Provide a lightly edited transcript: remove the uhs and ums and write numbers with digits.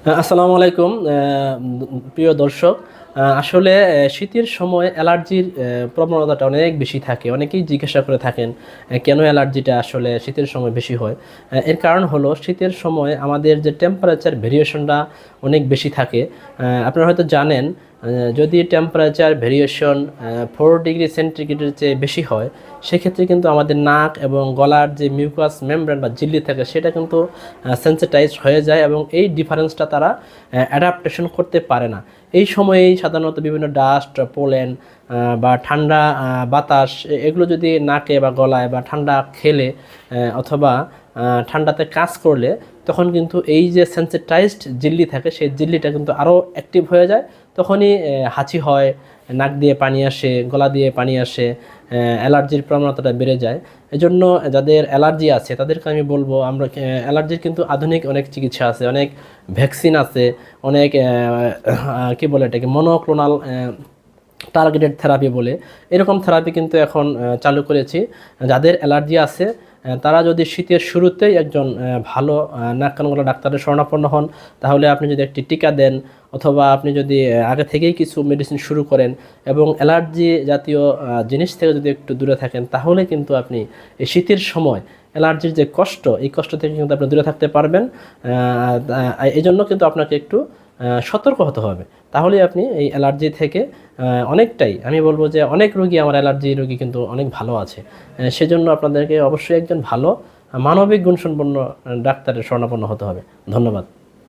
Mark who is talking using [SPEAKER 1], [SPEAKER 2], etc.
[SPEAKER 1] আসসালামু আলাইকুম প্রিয় দর্শক। আসলে শীতের সময় অ্যালার্জির প্রবণতাটা অনেক বেশি থাকে। অনেকেই জিজ্ঞাসা করে থাকেন কেন অ্যালার্জিটা আসলে শীতের সময় বেশি হয়। এর কারণ হলো শীতের সময় আমাদের যে টেম্পারেচার ভেরিয়েশনটা অনেক বেশি থাকে। আপনারা হয়তো জানেন, যদি টেম্পারেচার ভেরিয়েশন 4 ডিগ্রি সেন্টিগ্রেডের চেয়ে বেশি হয়, সেক্ষেত্রে কিন্তু আমাদের নাক এবং গলার যে মিউকাস মেমব্রেন বা ঝিল্লি থাকে সেটা কিন্তু সেন্সিটাইজড হয়ে যায় এবং এই ডিফারেন্সটা তারা অ্যাডাপ্টেশন করতে পারে না। এই সময়েই সাধারণত বিভিন্ন ডাস্ট, পোলেন বা ঠান্ডা বাতাস এগুলো যদি নাকে বা গলায় বা ঠান্ডা খেলে অথবা ঠান্ডাতে কাজ করলে, তখন কিন্তু এই যে সেন্সিটাইজড ঝিল্লি থাকে সেই ঝিল্লিটা কিন্তু আরও অ্যাক্টিভ হয়ে যায়। তখনই হাঁচি হয়, নাক দিয়ে পানি আসে, গলা দিয়ে পানি আসে, অ্যালার্জির প্রবণতাটা বেড়ে যায়। এজন্য যাদের অ্যালার্জি আছে তাদেরকে আমি বলবো, আমরা অ্যালার্জির কিন্তু আধুনিক অনেক চিকিৎসা আছে, অনেক ভ্যাকসিন আছে, অনেক কি বলে এটাকে মনোক্লোনাল টার্গেটেড থেরাপি বলে, এরকম থেরাপি কিন্তু এখন চালু করেছি। যাদের অ্যালার্জি আছে তারা যদি শীতের শুরুতেই একজন ভালো নাক কান গলা ডাক্তারের শরণাপন্ন হন, তাহলে আপনি যদি একটি টিকা দেন অথবা আপনি যদি আগে থেকেই কিছু মেডিসিন শুরু করেন এবং অ্যালার্জি জাতীয় জিনিস থেকে যদি একটু দূরে থাকেন, তাহলে কিন্তু আপনি এই শীতের সময় অ্যালার্জির যে কষ্ট, এই কষ্ট থেকে কিন্তু আপনি দূরে থাকতে পারবেন। এই জন্য কিন্তু আপনাকে একটু সতর্ক হতে হবে। তাহলেই আপনি এই অ্যালার্জি থেকে অনেকটাই, আমি বলবো যে অনেক রোগী, আমার অ্যালার্জি রোগী কিন্তু অনেক ভালো আছে। সেজন্য আপনাদেরকে অবশ্যই একজন ভালো মানবিক গুণসম্পন্ন ডাক্তারের শরণাপন্ন হতে হবে। ধন্যবাদ।